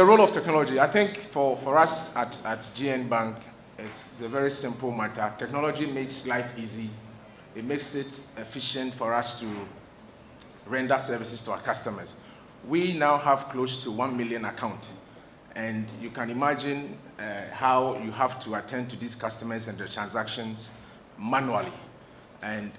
The role of technology, I think for us at GN Bank, it's a very simple matter. Technology makes life easy. It makes it efficient for us to render services to our customers. We now have close to 1 million accounts, and you can imagine how you have to attend to these customers and their transactions manually, and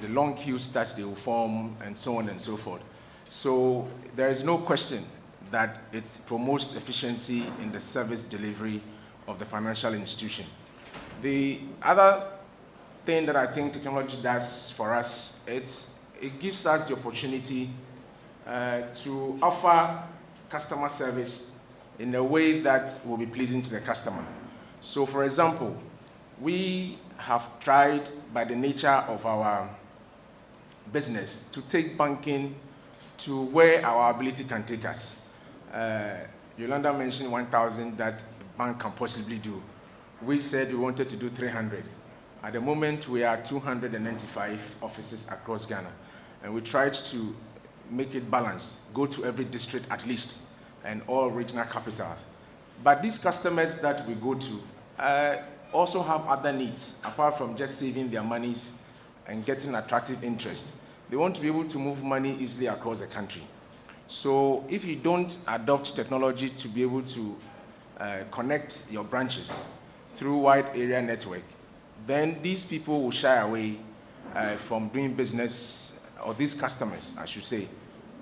the long queues that they will form, and so on and so forth. So there is no question that it promotes efficiency in the service delivery of the financial institution. The other thing that I think technology does for us, it gives us the opportunity to offer customer service in a way that will be pleasing to the customer. So for example, we have tried, by the nature of our business, to take banking to where our ability can take us. Yolanda mentioned 1,000 that a bank can possibly do. We said we wanted to do 300. At the moment, we are 295 offices across Ghana, and we tried to make it balanced, go to every district at least, and all regional capitals. But these customers that we go to also have other needs, apart from just saving their monies and getting attractive interest. They want to be able to move money easily across the country. So if you don't adopt technology to be able to connect your branches through wide area network, then these people will shy away from doing business, or these customers, I should say,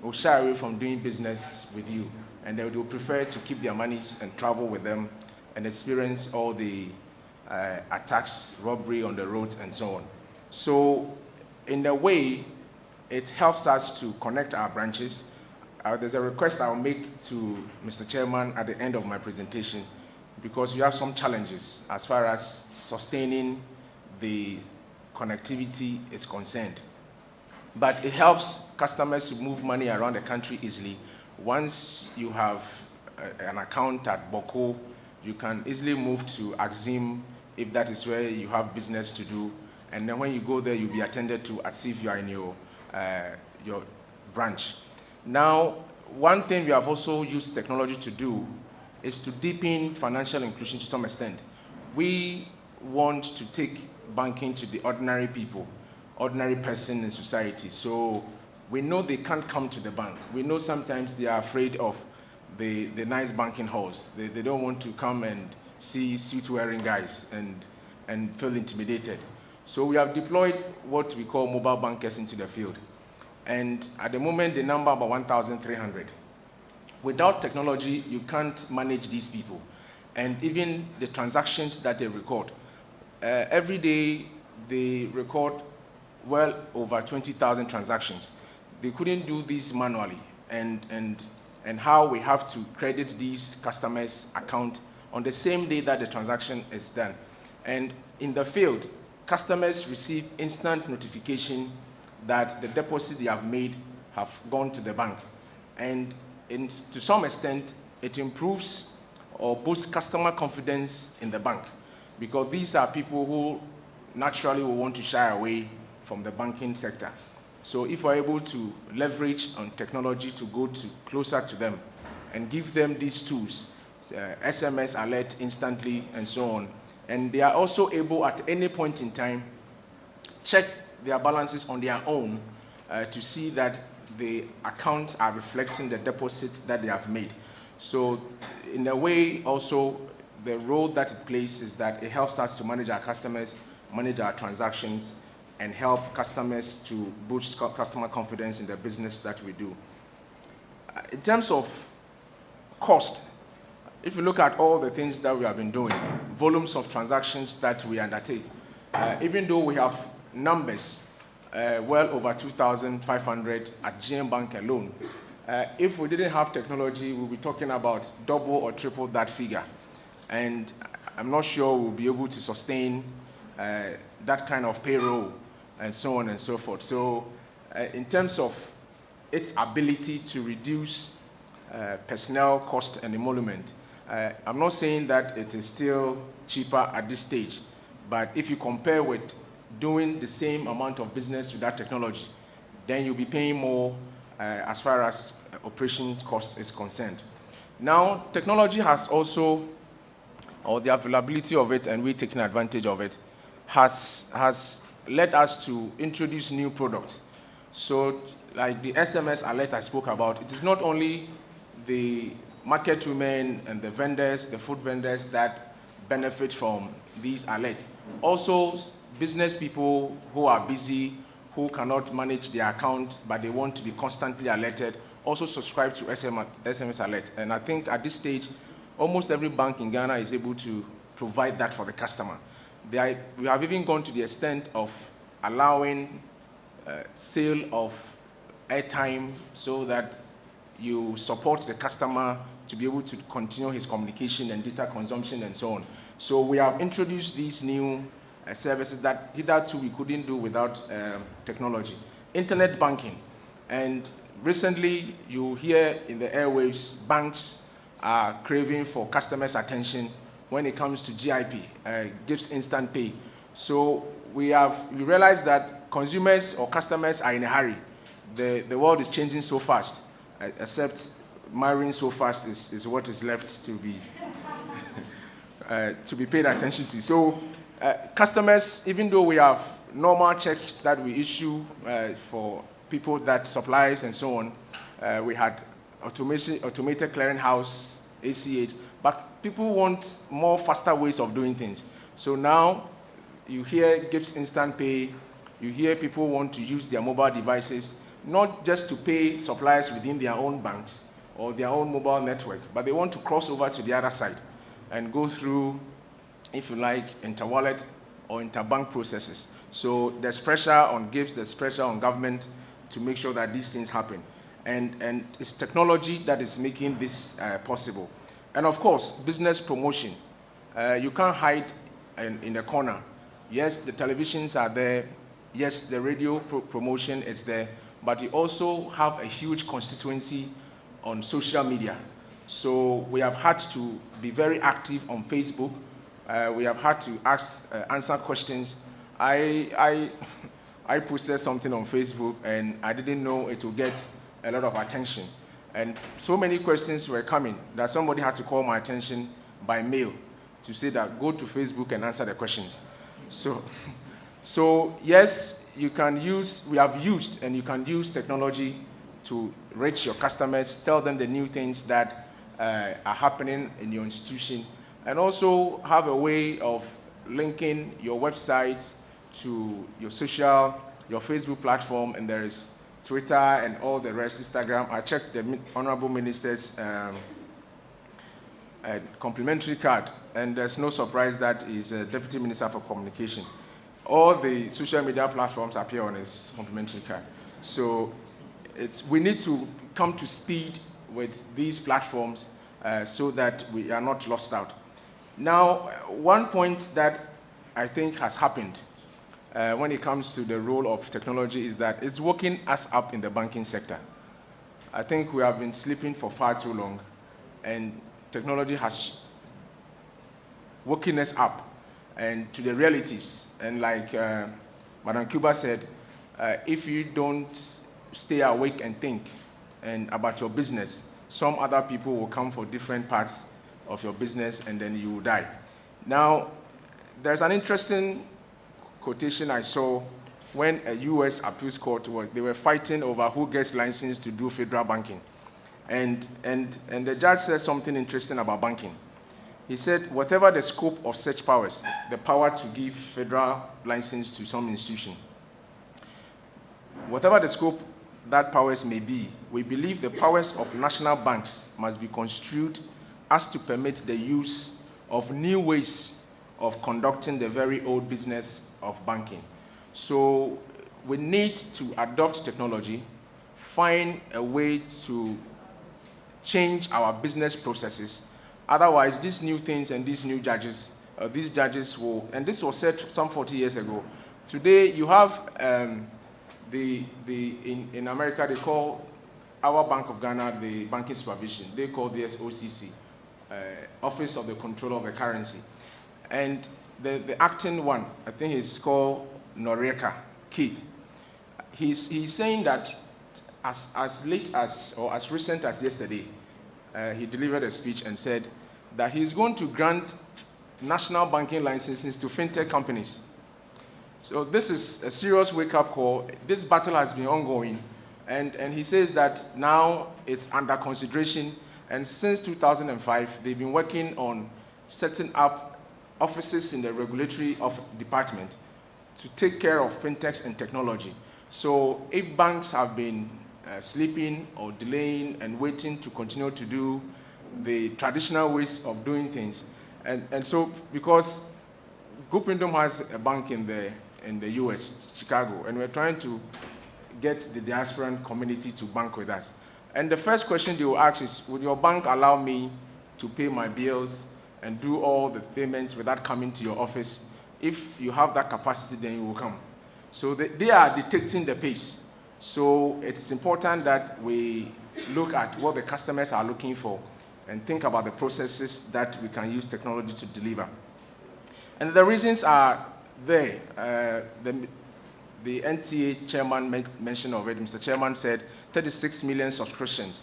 will shy away from doing business with you, and they will prefer to keep their monies and travel with them and experience all the attacks, robbery on the roads, and so on. So in a way, it helps us to connect our branches. There's a request I'll make to Mr. Chairman at the end of my presentation, because we have some challenges as far as sustaining the connectivity is concerned. But it helps customers to move money around the country easily. Once you have an account at Boko, you can easily move to Axim if that is where you have business to do. And then when you go there, you'll be attended to as if you are in your branch. Now, one thing we have also used technology to do is to deepen financial inclusion to some extent. We want to take banking to the ordinary people, ordinary person in society. So we know they can't come to the bank. We know sometimes they are afraid of the nice banking halls. They don't want to come and see suit-wearing guys and feel intimidated. So we have deployed what we call mobile bankers into the field. And at the moment, the number about 1,300. Without technology, you can't manage these people. And even the transactions that they record. Every day, they record well over 20,000 transactions. They couldn't do this manually. And how we have to credit these customers' account on the same day that the transaction is done. And in the field, customers receive instant notification that the deposit they have made have gone to the bank. And to some extent, it improves or boosts customer confidence in the bank, because these are people who naturally will want to shy away from the banking sector. So if we're able to leverage on technology to go closer to them and give them these tools, SMS alert instantly and so on, and they are also able at any point in time check their balances on their own to see that the accounts are reflecting the deposits that they have made. So in a way also, the role that it plays is that it helps us to manage our customers, manage our transactions, and help customers to boost customer confidence in the business that we do. In terms of cost, if you look at all the things that we have been doing, volumes of transactions that we undertake, even though we have numbers well over 2,500 at GM Bank alone, if we didn't have technology, we'll be talking about double or triple that figure. And I'm not sure we'll be able to sustain that kind of payroll and so on and so forth. So in terms of its ability to reduce personnel cost and emolument, I'm not saying that it is still cheaper at this stage, but if you compare with doing the same amount of business with that technology, then you'll be paying more as far as operation cost is concerned. Now, technology has also, or the availability of it, and we taking advantage of it, has led us to introduce new products. So, like the SMS alert I spoke about, it is not only the market women and the vendors, the food vendors that benefit from these alerts. Also, business people who are busy, who cannot manage their account, but they want to be constantly alerted, also subscribe to SMS alerts. And I think at this stage, almost every bank in Ghana is able to provide that for the customer. We have even gone to the extent of allowing sale of airtime so that you support the customer to be able to continue his communication and data consumption and so on. So we have introduced these new services that hitherto we couldn't do without technology. Internet banking. And recently, you hear in the airwaves, banks are craving for customers' attention when it comes to GIP, Gibbs Instant Pay. So we realized that consumers or customers are in a hurry. The world is changing so fast, except marrying so fast is what is left to be to be paid attention to. So customers, even though we have normal checks that we issue for people that supplies and so on, we had automated clearinghouse, ACH, but people want more faster ways of doing things. So now you hear Gibbs Instant Pay, you hear people want to use their mobile devices, not just to pay suppliers within their own banks or their own mobile network, but they want to cross over to the other side and go through, if you like, inter-wallet or inter-bank processes. So there's pressure on Gibbs, there's pressure on government to make sure that these things happen. And it's technology that is making this possible. And of course, business promotion. You can't hide in the corner. Yes, the televisions are there. Yes, the radio promotion is there. But you also have a huge constituency on social media. So we have had to be very active on Facebook. We have had to answer questions. I posted something on Facebook, and I didn't know it would get a lot of attention. And so many questions were coming that somebody had to call my attention by mail to say that go to Facebook and answer the questions. So yes, you can use, we have used, and you can use technology to reach your customers, tell them the new things that are happening in your institution, and also have a way of linking your website to your Facebook platform, and there is Twitter and all the rest, Instagram. I checked the Honorable Minister's complimentary card, and there's no surprise that he's a Deputy Minister for Communication. All the social media platforms appear on his complimentary card. So we need to come to speed with these platforms so that we are not lost out. Now, one point that I think has happened when it comes to the role of technology is that it's woken us up in the banking sector. I think we have been sleeping for far too long, and technology has woken us up and to the realities. And like Madam Cuba said, if you don't stay awake and think about your business, some other people will come for different parts of your business, and then you will die. Now, there's an interesting quotation I saw when a U.S. appeals court they were fighting over who gets license to do federal banking. And the judge said something interesting about banking. He said, whatever the scope of such powers, the power to give federal license to some institution, whatever the scope that powers may be, we believe the powers of national banks must be construed as to permit the use of new ways of conducting the very old business of banking. So we need to adopt technology, find a way to change our business processes. Otherwise, these new things and these new judges, these judges will, and this was said some 40 years ago. Today, you have in America, they call our Bank of Ghana the Banking Supervision. They call this OCC, Office of the Control of the Currency. And the acting one, I think he's called Noreka Keith. He's saying that as late as, or as recent as yesterday, he delivered a speech and said that he's going to grant national banking licenses to fintech companies. So this is a serious wake-up call. This battle has been ongoing, and he says that now it's under consideration, and since 2005, they've been working on setting up offices in the regulatory department to take care of fintechs and technology. So if banks have been sleeping or delaying and waiting to continue to do the traditional ways of doing things, and so because Gupindum has a bank in the US, Chicago, and we're trying to get the diasporan community to bank with us. And the first question they will ask is, would your bank allow me to pay my bills and do all the payments without coming to your office? If you have that capacity, then you will come. So they are detecting the pace. So it's important that we look at what the customers are looking for and think about the processes that we can use technology to deliver. And the reasons are there. The NTA chairman mentioned of it. Mr. Chairman said 36 million subscriptions.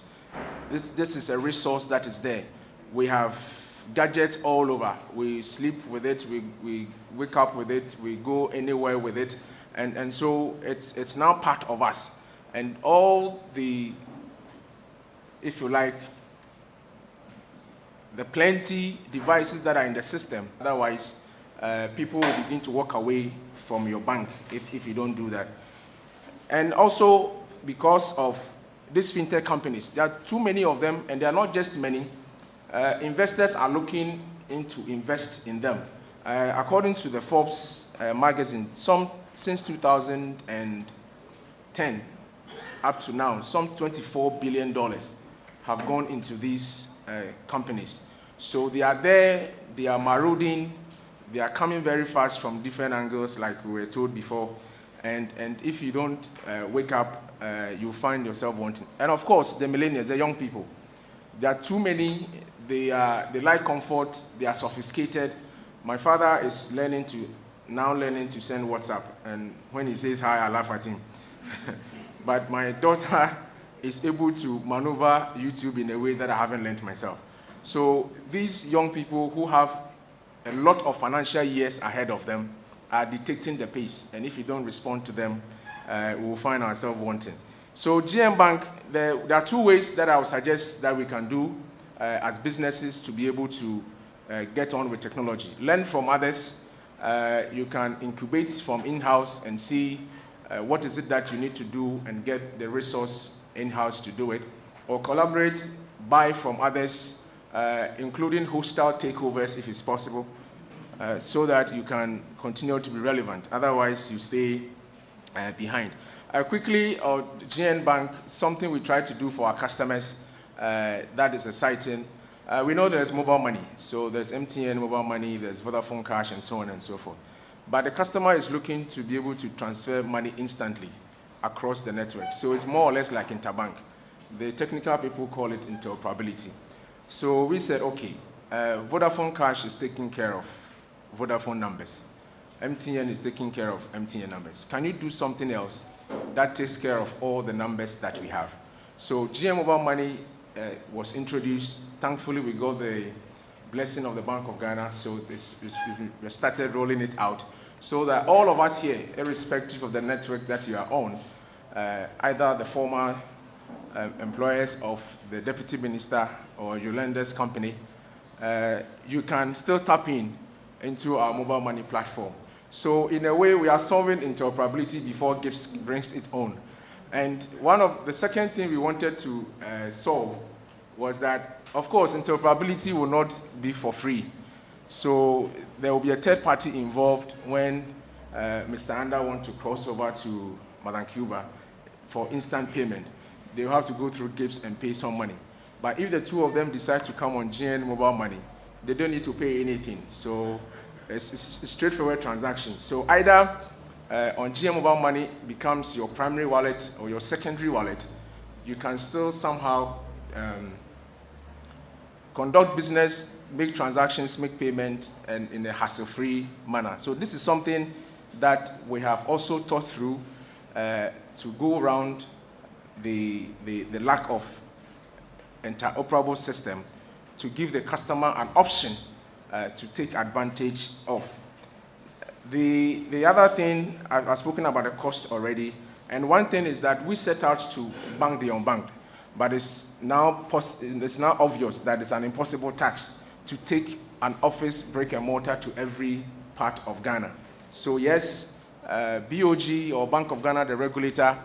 This is a resource that is there. We have gadgets all over. We sleep with it, we wake up with it, we go anywhere with it. And so it's now part of us. And all the, if you like, the plenty devices that are in the system, otherwise people will begin to walk away from your bank if you don't do that. And also because of these fintech companies, there are too many of them, and there are not just many. Investors are looking into invest in them. According to the Forbes magazine, since 2010 up to now, some $24 billion have gone into these companies. So they are there, they are marauding, they are coming very fast from different angles, like we were told before. And if you don't wake up, you'll find yourself wanting. And of course, the millennials, the young people, there are too many. They like comfort, they are sophisticated. My father is learning to send WhatsApp, and when he says hi, I laugh at him. But my daughter is able to maneuver YouTube in a way that I haven't learned myself. So these young people who have a lot of financial years ahead of them are detecting the pace, and if you don't respond to them, we will find ourselves wanting. So GM Bank, there are two ways that I would suggest that we can do as businesses to be able to get on with technology. Learn from others. You can incubate from in-house and see what is it that you need to do and get the resource in-house to do it. Or collaborate, buy from others, including hostile takeovers if it's possible, so that you can continue to be relevant. Otherwise, you stay behind. Quickly, GN Bank, something we try to do for our customers that is exciting. We know there's mobile money. So there's MTN mobile money, there's Vodafone Cash, and so on and so forth. But the customer is looking to be able to transfer money instantly across the network. So it's more or less like interbank. The technical people call it interoperability. So we said, okay, Vodafone Cash is taking care of Vodafone numbers. MTN is taking care of MTN numbers. Can you do something else that takes care of all the numbers that we have? So GM Mobile Money was introduced. Thankfully, we got the blessing of the Bank of Ghana, so we started rolling it out so that all of us here, irrespective of the network that you are on, either the former employers of the Deputy Minister or Yolanda's company, you can still tap into our mobile money platform. So in a way, we are solving interoperability before GIPS brings its own. And the second thing we wanted to solve was that, of course, interoperability will not be for free. So there will be a third party involved when Mr. Anda wants to cross over to Madam Cuba for instant payment. They will have to go through GIPS and pay some money. But if the two of them decide to come on GN Mobile Money, they don't need to pay anything. So it's a straightforward transaction. So either on GM Mobile Money becomes your primary wallet or your secondary wallet, you can still somehow conduct business, make transactions, make payment, and in a hassle-free manner. So this is something that we have also thought through to go around the lack of interoperable system to give the customer an option to take advantage of. The other thing, I've spoken about the cost already, and one thing is that we set out to bank the unbanked, but it's now obvious that it's an impossible task to take an office brick and mortar to every part of Ghana. So yes, BOG or Bank of Ghana, the regulator,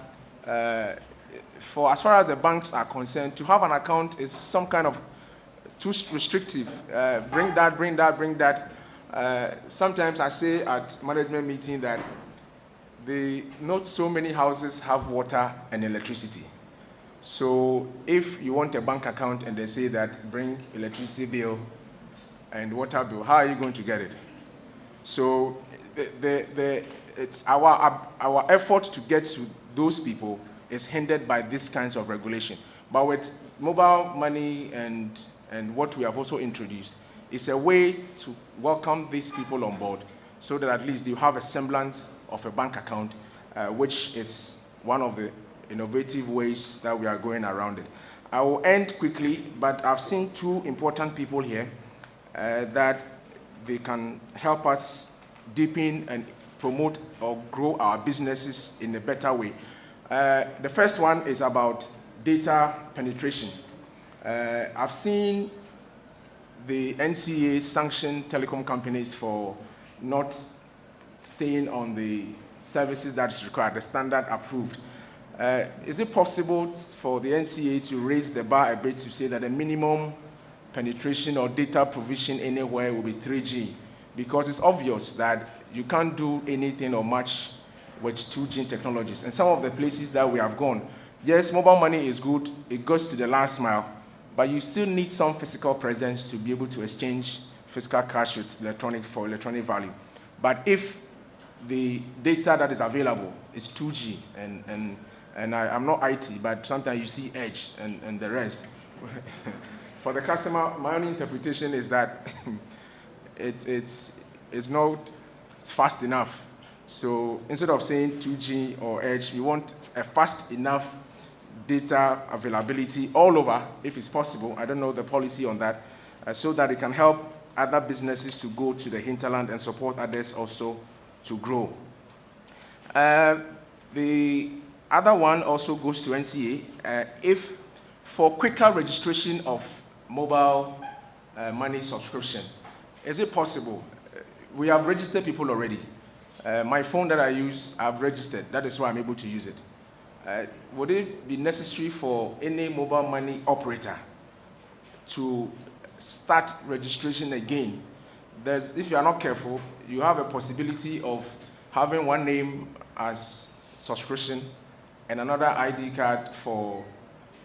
for as far as the banks are concerned, to have an account is some kind of too restrictive. Bring that. Sometimes I say at management meeting that not so many houses have water and electricity. So if you want a bank account and they say that bring electricity bill and water bill, how are you going to get it? So it's our effort to get to those people is hindered by these kinds of regulation. But with mobile money and what we have also introduced, it's a way to welcome these people on board so that at least you have a semblance of a bank account, which is one of the innovative ways that we are going around it. I will end quickly, but I've seen two important people here that they can help us deepen and promote or grow our businesses in a better way. The first one is about data penetration. I've seen the NCA sanction telecom companies for not staying on the services that is required, the standard approved. Is it possible for the NCA to raise the bar a bit to say that the minimum penetration or data provision anywhere will be 3G? Because it's obvious that you can't do anything or much with 2G technologies. And some of the places that we have gone, yes, mobile money is good, it goes to the last mile, but you still need some physical presence to be able to exchange physical cash with electronic value. But if the data that is available is 2G, and I'm not IT, but sometimes you see Edge and the rest. For the customer, my own interpretation is that it's not fast enough. So instead of saying 2G or Edge, we want a fast enough data availability all over, if it's possible. I don't know the policy on that, so that it can help other businesses to go to the hinterland and support others also to grow. The other one also goes to NCA. If for quicker registration of mobile money subscription, is it possible? We have registered people already. My phone that I use, I've registered. That is why I'm able to use it. Would it be necessary for any mobile money operator to start registration again? If you are not careful, you have a possibility of having one name as subscription and another ID card for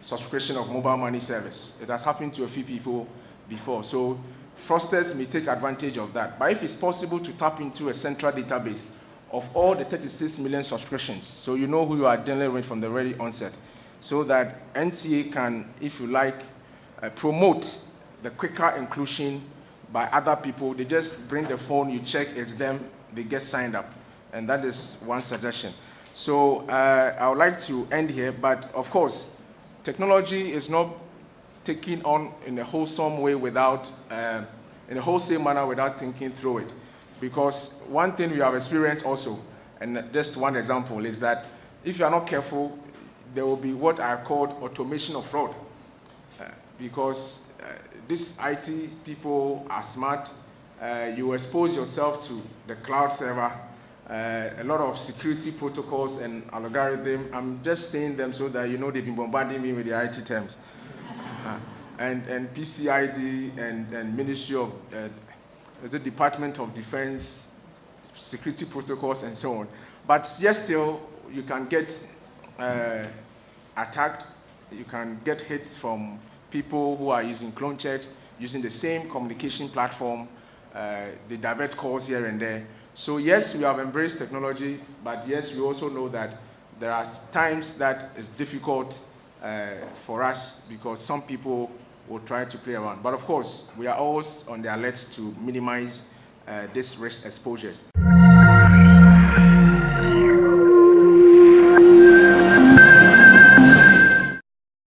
subscription of mobile money service. It has happened to a few people before. So fraudsters may take advantage of that. But if it's possible to tap into a central database of all the 36 million subscriptions, so you know who you are dealing with from the very onset, so that NCA can, if you like, promote the quicker inclusion by other people. They just bring the phone, you check it's them, they get signed up. And that is one suggestion. So I would like to end here, but of course, technology is not taken on in a wholesome way without, in a wholesale manner without thinking through it. Because one thing we have experienced also, and just one example, is that if you are not careful, there will be what I call automation of fraud. Because these IT people are smart, you expose yourself to the cloud server, a lot of security protocols and algorithm. I'm just saying them so that you know they've been bombarding me with the IT terms. And PCID and Ministry of the Department of Defense, security protocols and so on. But yes, still, you can get attacked, you can get hits from people who are using clone checks, using the same communication platform, they divert calls here and there. So yes, we have embraced technology, but yes, we also know that there are times that it's difficult for us because some people will try to play around. But of course, we are always on the alert to minimize this risk exposures.